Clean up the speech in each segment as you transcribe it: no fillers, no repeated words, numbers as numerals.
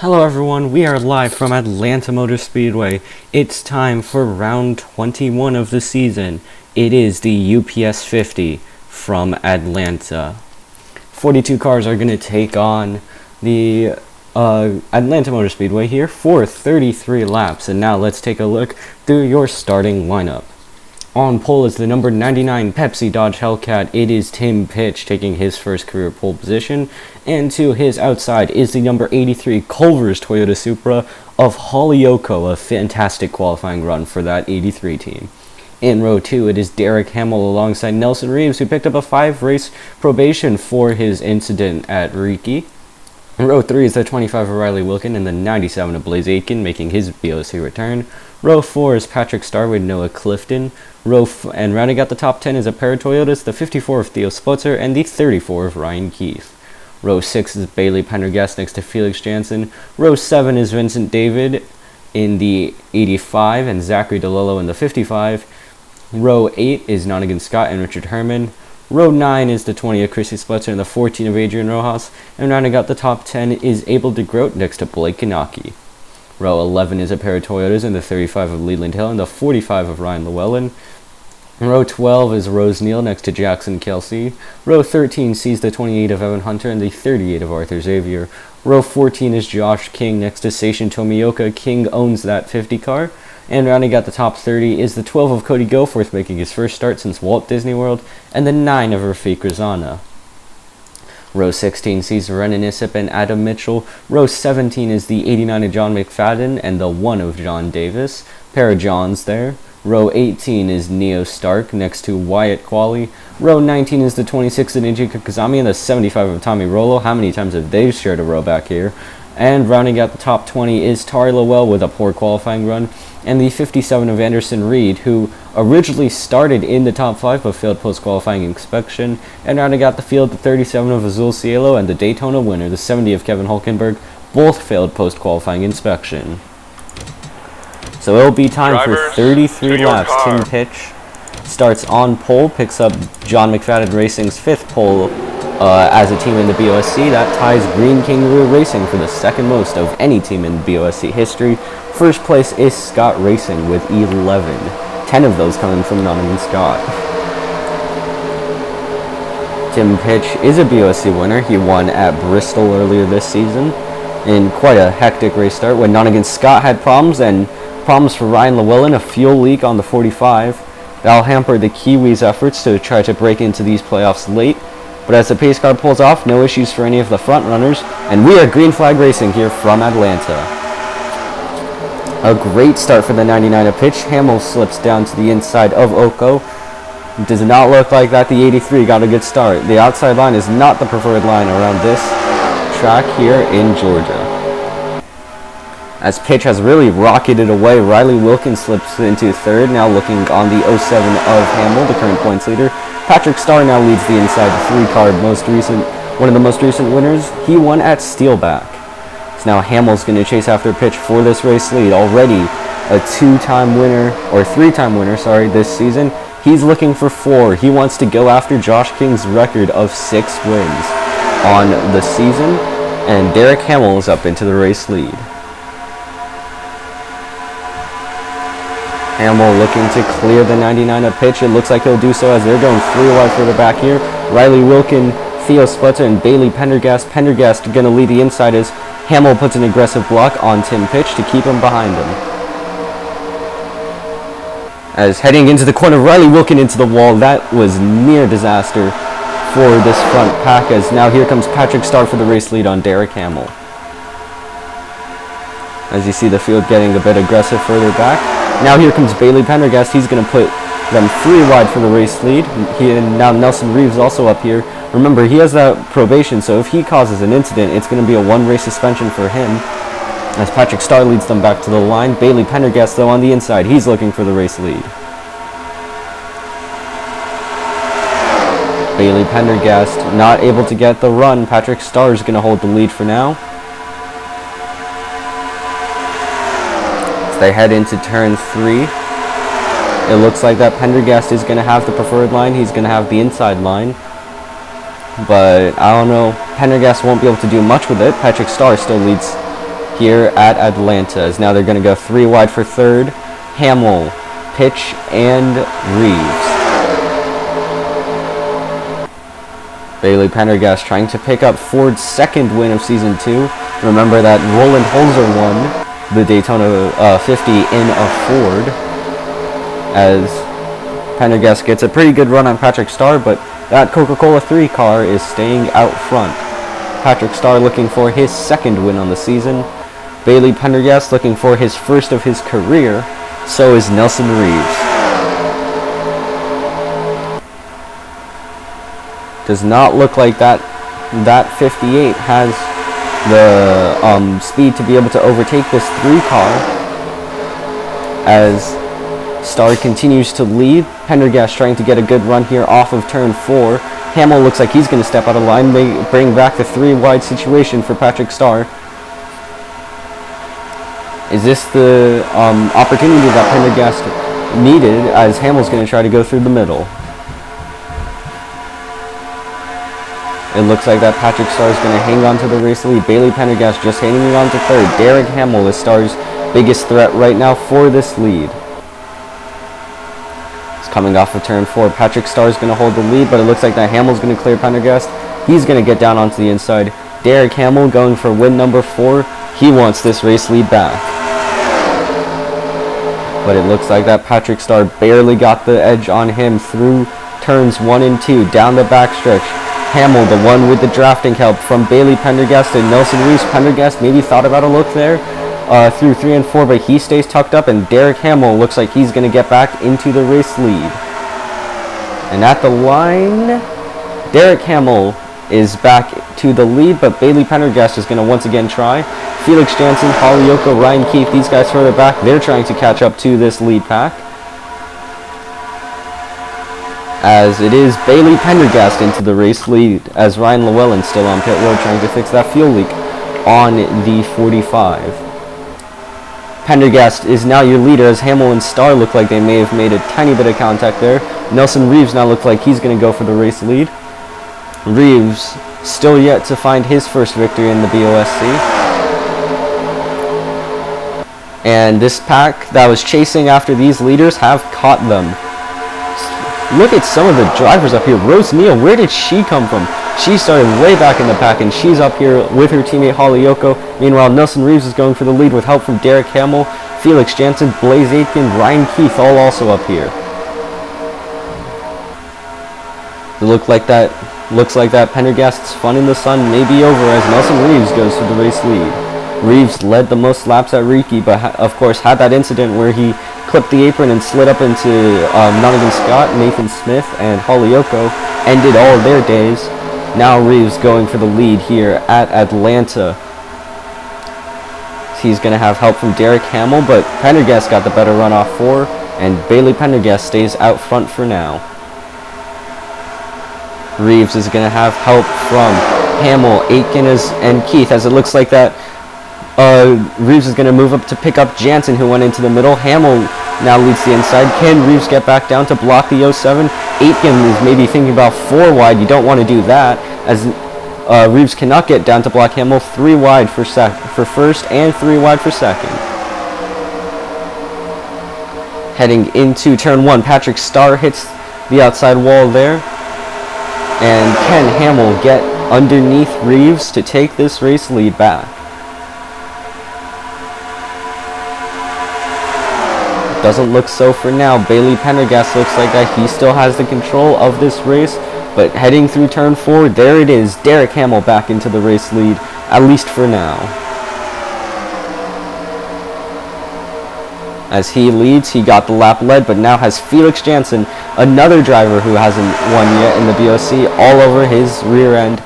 Hello everyone, we are live from Atlanta Motor Speedway. It's time for round 21 of the season. It is the UPS 50 from Atlanta. 42 cars are going to take on the Atlanta Motor Speedway here for 33 laps. And now let's take a look through your starting lineup. On pole is the number 99 Pepsi Dodge Hellcat. It is Tim Pitch taking his first career pole position. And to his outside is the number 83 Culver's Toyota Supra of Holyoke. A fantastic qualifying run for that 83 team. In row 2, it is Derek Hamill alongside Nelson Reeves, who picked up a 5-race probation for his incident at Riki. In row 3 is the 25 of Riley Wilkin and the 97 of Blaze Aitken making his BOC return. Row 4 is Patrick Starr with Noah Clifton. And rounding out the top 10 is a pair of Toyotas, the 54 of Theo Sputzer and the 34 of Ryan Keith. Row 6 is Bailey Pendergast next to Felix Jansen. Row 7 is Vincent David in the 85 and Zachary DeLillo in the 55. Row 8 is Nonigan Scott and Richard Herman. Row 9 is the 20 of Chrissy Sputzer and the 14 of Adrian Rojas. And rounding out the top 10 is Abel DeGroat next to Blake Kanaki. Row 11 is a pair of Toyotas and the 35 of Leland Hill and the 45 of Ryan Llewellyn. Row 12 is Rose Neal next to Jackson Kelsey. Row 13 sees the 28 of Evan Hunter and the 38 of Arthur Xavier. Row 14 is Josh King next to Seishin Tomioka. King owns that 50 car. And rounding out the top 30 is the 12 of Cody Goforth making his first start since Walt Disney World, and the 9 of Rafiq Razana. Row 16 sees Renan Issip and Adam Mitchell. Row 17 is the 89 of John McFadden and the 1 of John Davis. Pair of Johns there. Row 18 is Neo Stark next to Wyatt Qualley. Row 19 is the 26 of Ninja Kazami and the 75 of Tommy Rollo. How many times have they shared a row back here? And rounding out the top 20 is Tari Lowell with a poor qualifying run, and the 57 of Anderson Reed, who originally started in the top 5 but failed post-qualifying inspection. And rounding out the field, the 37 of Azul Cielo and the Daytona winner, the 70 of Kevin Hulkenberg, both failed post-qualifying inspection. So it'll be time for 33 laps. Tim Pitch starts on pole, picks up John McFadden Racing's 5th pole as a team in the BOSC. That ties Green Kangaroo Racing for the second most of any team in BOSC history. First place is Scott Racing with 11. 10 of those coming from Nonigan Scott. Tim Pitch is a BOSC winner. He won at Bristol earlier this season in quite a hectic race start when Nonigan Scott had problems for Ryan Llewellyn, a fuel leak on the 45. That'll hamper the Kiwis' efforts to try to break into these playoffs late. But as the pace car pulls off, no issues for any of the front runners, and we are green flag racing here from Atlanta. A great start for the 99 of Pitch. Hamill slips down to the inside of Oko. Does not look like that the 83 got a good start. The outside line is not the preferred line around this track here in Georgia. As Pitch has really rocketed away, Riley Wilkins slips into 3rd, now looking on the 07 of Hamill, the current points leader. Patrick Starr now leads the inside 3-car, one of the most recent winners. He won at Steelback. So now Hamill's going to chase after Pitch for this race lead. Already a 3-time winner, this season. He's looking for 4. He wants to go after Josh King's record of 6 wins on the season. And Derek Hamill is up into the race lead. Hamill looking to clear the 99 of Pitch. It looks like he'll do so as they're going 3 wide further back here. Riley Wilkin, Theo Sputzer, and Bailey Pendergast. Pendergast going to lead the inside as Hamill puts an aggressive block on Tim Pitch to keep him behind him. As heading into the corner, Riley Wilkin into the wall. That was near disaster for this front pack, as now here comes Patrick Starr for the race lead on Derek Hamill. As you see the field getting a bit aggressive further back. Now here comes Bailey Pendergast. He's going to put them 3 wide for the race lead. Now Nelson Reeves also up here. Remember, he has that probation, so if he causes an incident, it's going to be a 1-race suspension for him. As Patrick Starr leads them back to the line. Bailey Pendergast, though, on the inside. He's looking for the race lead. Bailey Pendergast not able to get the run. Patrick Starr is going to hold the lead for now. They head into turn 3. It looks like that Pendergast is going to have the preferred line. He's going to have the inside line. But I don't know. Pendergast won't be able to do much with it. Patrick Starr still leads here at Atlanta. As now they're going to go 3 wide for third. Hamill, Pitch, and Reeves. Bailey Pendergast trying to pick up Ford's second win of Season 2. Remember that Roland Holzer won the Daytona 50 in a Ford. As Pendergast gets a pretty good run on Patrick Starr, but that Coca-Cola 3 car is staying out front. Patrick Starr looking for his second win on the season. Bailey Pendergast looking for his first of his career. So is Nelson Reeves. Does not look like that 58 has the speed to be able to overtake this 3 car. As Starr continues to lead. Pendergast trying to get a good run here off of turn 4. Hamill looks like he's going to step out of line, bring back the 3 wide situation for Patrick Starr. Is this the opportunity that Pendergast needed, as Hamill's going to try to go through the middle? It looks like that Patrick Starr is going to hang on to the race lead. Bailey Pendergast just hanging on to third. Derek Hamill is Starr's biggest threat right now for this lead. It's coming off of turn 4. Patrick Starr is going to hold the lead, but it looks like that Hamill's going to clear Pendergast. He's going to get down onto the inside. Derek Hamill going for win number 4. He wants this race lead back. But it looks like that Patrick Starr barely got the edge on him through turns 1 and 2, down the backstretch. Hamill, the one with the drafting help from Bailey Pendergast and Nelson Reeves. Pendergast maybe thought about a look there through 3 and 4, but he stays tucked up, and Derek Hamill looks like he's going to get back into the race lead. And at the line, Derek Hamill is back to the lead, but Bailey Pendergast is going to once again try. Felix Jansen, Holyoke, Ryan Keefe, these guys further back, they're trying to catch up to this lead pack. As it is Bailey Pendergast into the race lead, as Ryan Llewellyn still on pit road trying to fix that fuel leak on the 45. Pendergast is now your leader, as Hamill and Starr look like they may have made a tiny bit of contact there. Nelson Reeves now looks like he's going to go for the race lead. Reeves still yet to find his first victory in the BOSC. And this pack that was chasing after these leaders have caught them. Look at some of the drivers up here. Rose Neal, where did she come from? She started way back in the pack, and she's up here with her teammate Holly Yoko. Meanwhile, Nelson Reeves is going for the lead with help from Derek Hamill, Felix Jansen, Blaze Aitken, Ryan Keefe, all also up here. Looks like that Pendergast's fun in the sun may be over, as Nelson Reeves goes for the race lead. Reeves led the most laps at Riki, but of course had that incident where he clipped the apron and slid up into Nottingham Scott, Nathan Smith, and Holly Yoko, ended all their days. Now Reeves going for the lead here at Atlanta. He's going to have help from Derek Hamill, but Pendergast got the better run off 4, and Bailey Pendergast stays out front for now. Reeves is going to have help from Hamill, Aitken, and Keith, as it looks like that Reeves is going to move up to pick up Jansen, who went into the middle. Hamill now leads the inside. Can Reeves get back down to block the 07? Aitken is maybe thinking about 4 wide. You don't want to do that, as Reeves cannot get down to block Hamill. 3 wide for first and 3 wide for second. Heading into turn 1, Patrick Starr hits the outside wall there. And can Hamill get underneath Reeves to take this race lead back? Doesn't look so for now. Bailey Pendergast looks like that he still has the control of this race, but heading through turn 4, there it is. Derek Hamill back into the race lead, at least for now. As he leads, he got the lap led, but now has Felix Jansen, another driver who hasn't won yet in the BOC, all over his rear end.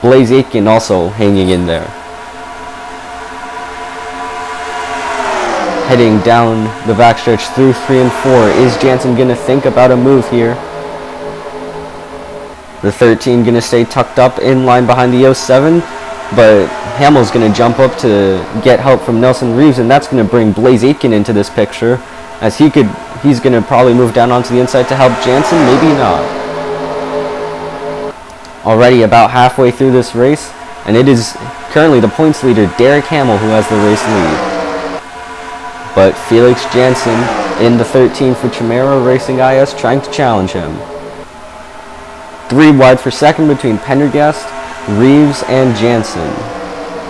Blaze Aitken also hanging in there. Heading down the backstretch through 3 and 4. Is Jansen going to think about a move here? The 13 going to stay tucked up in line behind the 07, but Hamill's going to jump up to get help from Nelson Reeves, and that's going to bring Blaze Aitken into this picture, as he's going to probably move down onto the inside to help Jansen, maybe not. Already about halfway through this race, and it is currently the points leader, Derek Hamill, who has the race lead. But Felix Jansen in the 13 for Chimera Racing IS trying to challenge him. 3 wide for second between Pendergast, Reeves, and Jansen.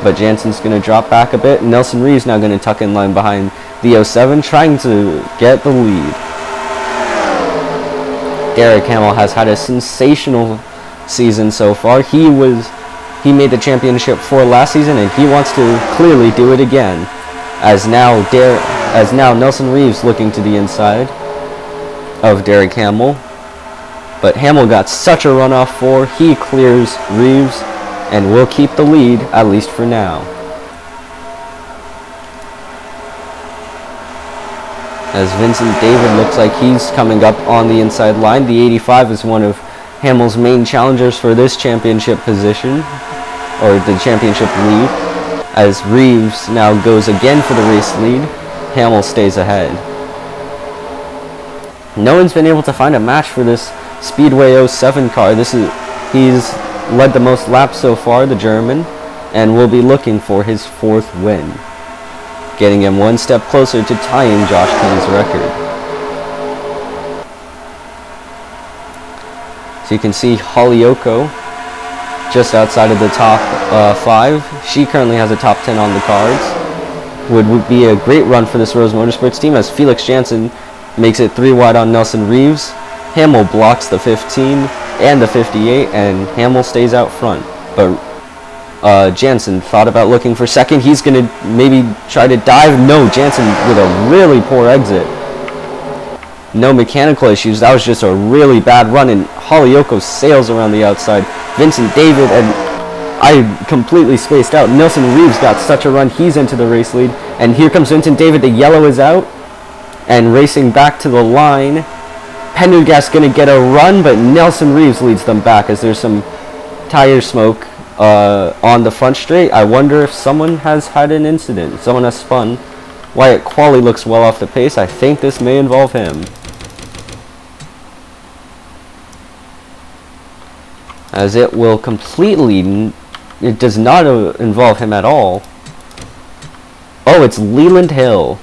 But Jansen's going to drop back a bit. Nelson Reeves now going to tuck in line behind the 07, trying to get the lead. Derek Hamill has had a sensational season so far. He made the championship for last season, and he wants to clearly do it again. As now Nelson Reeves looking to the inside of Derek Hamill. But Hamill got such a run off 4, he clears Reeves and will keep the lead, at least for now. As Vincent David looks like he's coming up on the inside line. The 85 is one of Hamill's main challengers for this championship position, or the championship lead. As Reeves now goes again for the race lead, Hamill stays ahead. No one's been able to find a match for this Speedway 07 car. He's led the most laps so far, the German, and will be looking for his 4th win, getting him one step closer to tying Josh Kenny's record. So you can see Hollyoko just outside of the top 5. She currently has a top 10 on the cards. Would be a great run for this Rose Motorsports team, as Felix Jansen makes it 3 wide on Nelson Reeves. Hamill blocks the 15 and the 58, and Hamill stays out front. But Jansen thought about looking for second. He's going to maybe try to dive. No, Jansen with a really poor exit. No mechanical issues. That was just a really bad run, and Hollyoko sails around the outside. Vincent David, and I completely spaced out. Nelson Reeves got such a run. He's into the race lead. And here comes Vincent David. The yellow is out. And racing back to the line. Pendergast going to get a run, but Nelson Reeves leads them back as there's some tire smoke on the front straight. I wonder if someone has had an incident. Someone has spun. Wyatt Qualley looks well off the pace. I think this may involve him, as it will completely, it does not involve him at all. Oh, it's Leland Hill,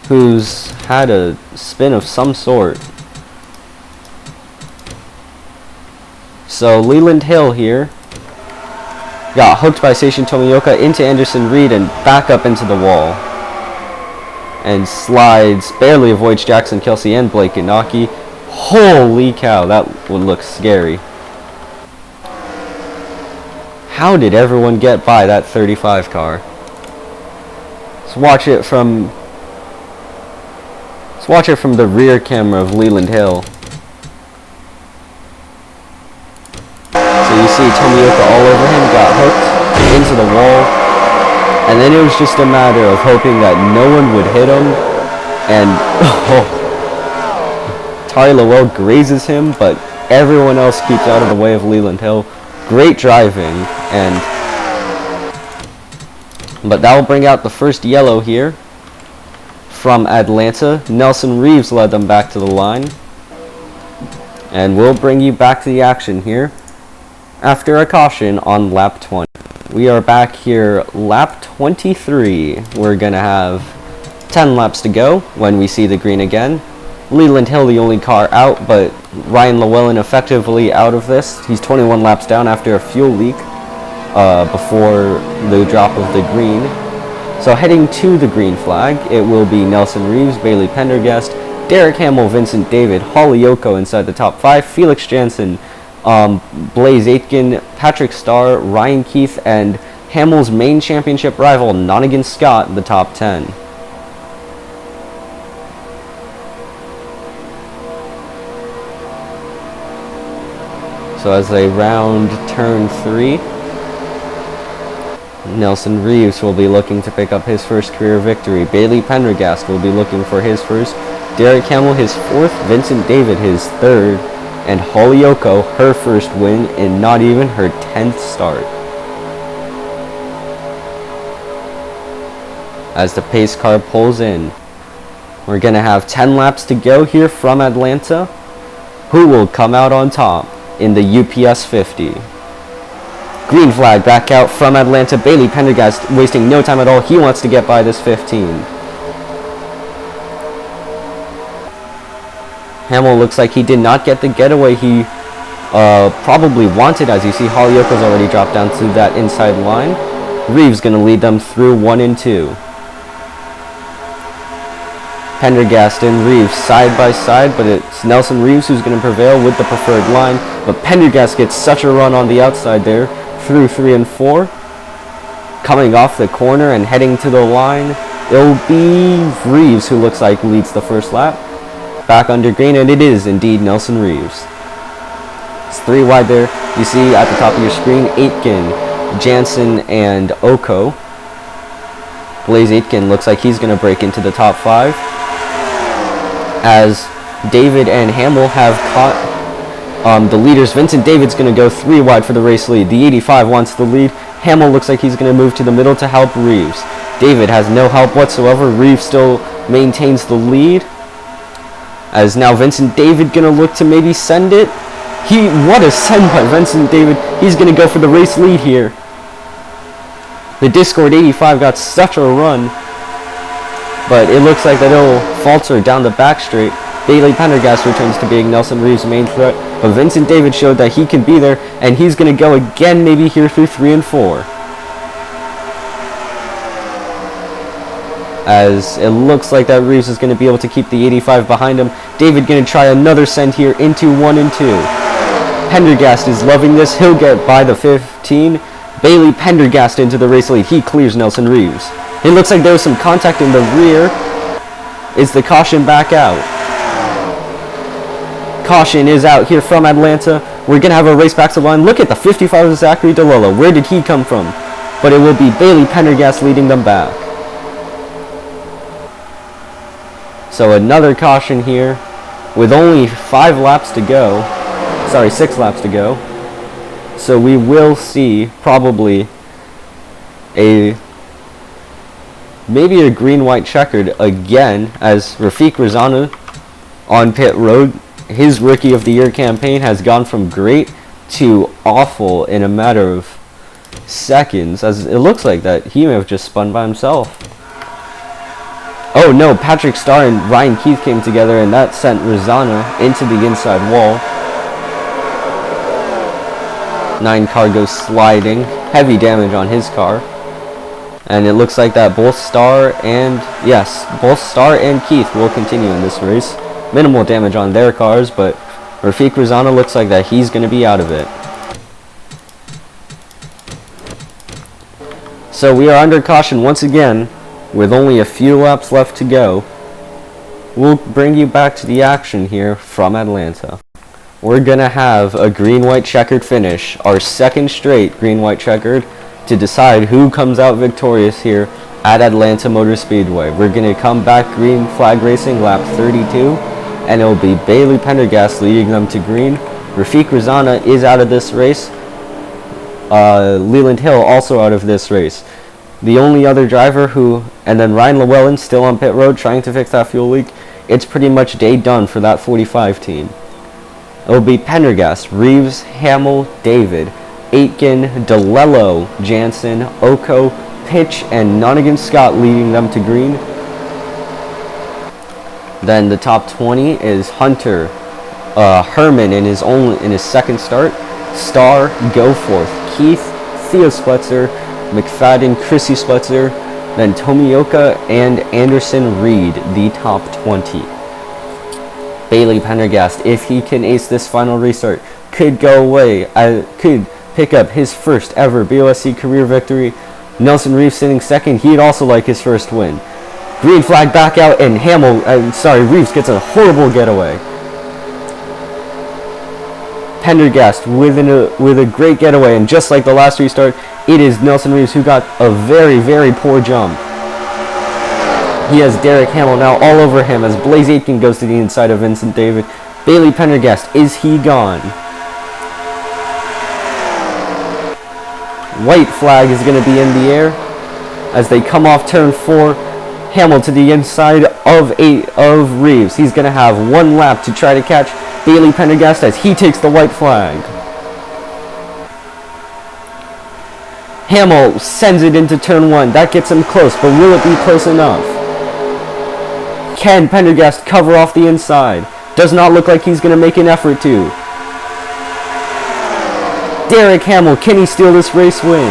who's had a spin of some sort. So Leland Hill here got hooked by Seishin Tomioka into Anderson Reed and back up into the wall, and slides, barely avoids Jackson Kelsey and Blake Inaki. Holy cow, that would look scary. How did everyone get by that 35 car? Let's watch it from the rear camera of Leland Hill. So you see Tomioka all over him, got hooked into the wall, and then it was just a matter of hoping that no one would hit him, and Tari Lowell grazes him, but everyone else keeps out of the way of Leland Hill. Great driving, but that will bring out the first yellow here from Atlanta. Nelson Reeves led them back to the line, and we'll bring you back to the action here after a caution on lap 20. We are back here, lap 23. We're going to have 10 laps to go when we see the green again. Leland Hill the only car out, but Ryan Llewellyn effectively out of this. He's 21 laps down after a fuel leak before the drop of the green. So heading to the green flag, it will be Nelson Reeves, Bailey Pendergast, Derek Hamill, Vincent David, Hollyoko inside the top 5, Felix Jansen, Blaze Aitken, Patrick Starr, Ryan Keith, and Hamill's main championship rival, Nonigan Scott, the top 10. So as they round turn 3, Nelson Reeves will be looking to pick up his first career victory. Bailey Pendergast will be looking for his first. Derek Hamill his 4th. Vincent David his 3rd. And Hollyoko her first win in not even her 10th start. As the pace car pulls in, we're going to have 10 laps to go here from Atlanta. Who will come out on top in the UPS 50? Green flag back out from Atlanta. Bailey Pendergast wasting no time at all. He wants to get by this 15. Hamill looks like he did not get the getaway he probably wanted, as you see Holyoko's already dropped down to that inside line. Reeves going to lead them through 1 and 2. Pendergast and Reeves side by side, but it's Nelson Reeves who's going to prevail with the preferred line. But Pendergast gets such a run on the outside there through 3 and 4. Coming off the corner and heading to the line, it'll be Reeves who looks like leads the first lap. Back under green, and it is indeed Nelson Reeves. It's 3 wide there. You see at the top of your screen, Aitken, Jansen, and Oko. Blaze Aitken looks like he's going to break into the top 5. As David and Hamill have caught the leaders. Vincent David's going to go 3 wide for the race lead. The 85 wants the lead. Hamill looks like he's going to move to the middle to help Reeves. David has no help whatsoever. Reeves still maintains the lead. As now Vincent David going to look to maybe send it. What a send by Vincent David. He's going to go for the race lead here. The Discord 85 got such a run, but it looks like that it'll falter down the back straight. Bailey Pendergast returns to being Nelson Reeves' main threat, but Vincent David showed that he can be there, and he's going to go again maybe here through 3 and 4. As it looks like that Reeves is going to be able to keep the 85 behind him. David going to try another send here into 1 and 2. Pendergast is loving this. He'll get by the 15. Bailey Pendergast into the race lead. He clears Nelson Reeves. It looks like there was some contact in the rear. Is the caution back out? Caution is out here from Atlanta. We're going to have a race back to the line. Look at the 55 of Zachary DeLillo. Where did he come from? But it will be Bailey Pendergast leading them back. So another caution here with only 5 laps to go. Sorry, 6 laps to go. So we will see probably maybe a green-white checkered again, as Rafiq Razana on pit road. His Rookie of the Year campaign has gone from great to awful in a matter of seconds, as it looks like that he may have just spun by himself. Oh no, Patrick Starr and Ryan Keith came together, and that sent Razana into the inside wall. 9 car goes sliding. Heavy damage on his car. And it looks like that both Starr and Keith will continue in this race. Minimal damage on their cars, but Rafiq Razana looks like that he's going to be out of it. So we are under caution once again, with only a few laps left to go. We'll bring you back to the action here from Atlanta. We're going to have a green-white checkered finish, our second straight green-white checkered, to decide who comes out victorious here at Atlanta Motor Speedway. We're going to come back green flag racing lap 32, and it'll be Bailey Pendergast leading them to green. Rafiq Razana is out of this race. Leland Hill also out of this race. The only other driver and then Ryan Llewellyn still on pit road trying to fix that fuel leak. It's pretty much day done for that 45 team. It'll be Pendergast, Reeves, Hamill, David, Aitken, DeLillo, Jansen, Oko, Pitch, and Nonigan Scott leading them to green. Then the top 20 is Hunter, Herman in his second start, Starr, Goforth, Keith, Theo Spletzer, McFadden, Chrissy Spletzer, then Tomioka and Anderson Reed, the top 20. Bailey Pendergast, if he can ace this final restart, could could pick up his first ever BOSC career victory. Nelson Reeves sitting second, he'd also like his first win. Green flag back out, and Reeves gets a horrible getaway. Pendergast with a great getaway, and just like the last restart, it is Nelson Reeves who got a very, very poor jump. He has Derek Hamill now all over him as Blaze Aitken goes to the inside of Vincent David. Bailey Pendergast, is he gone? White flag is going to be in the air as they come off turn 4. Hamill to the inside of Reeves. He's going to have 1 lap to try to catch Bailey Pendergast as he takes the white flag. Hamill sends it into turn 1. That gets him close, but will it be close enough? Can Pendergast cover off the inside? Does not look like he's going to make an effort to. Derek Hamill, can he steal this race win?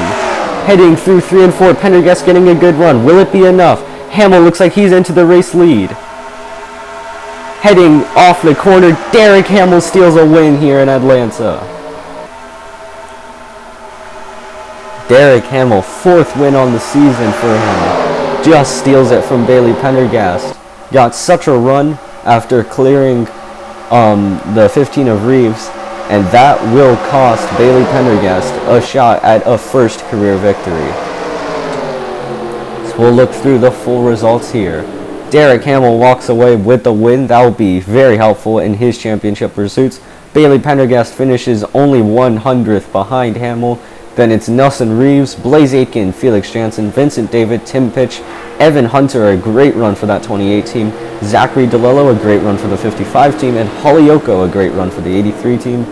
Heading through 3 and 4, Pendergast getting a good run. Will it be enough? Hamill looks like he's into the race lead. Heading off the corner, Derek Hamill steals a win here in Atlanta. Derek Hamill, 4th win on the season for him. Just steals it from Bailey Pendergast. Got such a run after clearing the 15 of Reeves, and that will cost Bailey Pendergast a shot at a first career victory. So we'll look through the full results here. Derek Hamill walks away with the win. That will be very helpful in his championship pursuits. Bailey Pendergast finishes only 100th behind Hamill. Then it's Nelson Reeves, Blaze Aitken, Felix Jansen, Vincent David, Tim Pitch, Evan Hunter, a great run for that 28 team, Zachary DeLillo, a great run for the 55 team, and Holyoke, a great run for the 83 team,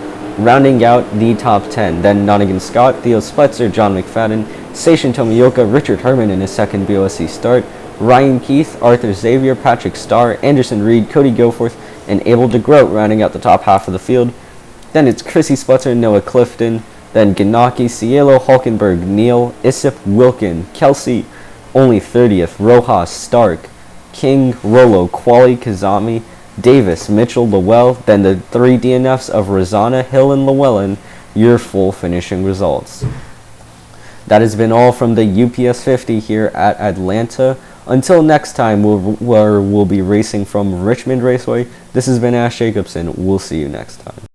rounding out the top 10. Then Nonigan Scott, Theo Spletzer, John McFadden, Seishin Tomioka, Richard Herman in his second BOSC start, Ryan Keith, Arthur Xavier, Patrick Starr, Anderson Reed, Cody Goforth, and Abel DeGroat rounding out the top half of the field. Then it's Chrissy Spletzer, Noah Clifton, then Ganaki, Cielo, Hulkenberg, Neal, Isip, Wilkin, Kelsey, only 30th, Rojas, Stark, King, Rolo, Quali, Kazami, Davis, Mitchell, Llewell, then the 3 DNFs of Rosanna, Hill, and Llewellyn, your full finishing results. That has been all from the UPS 50 here at Atlanta. Until next time, we'll be racing from Richmond Raceway. This has been Ash Jacobson. We'll see you next time.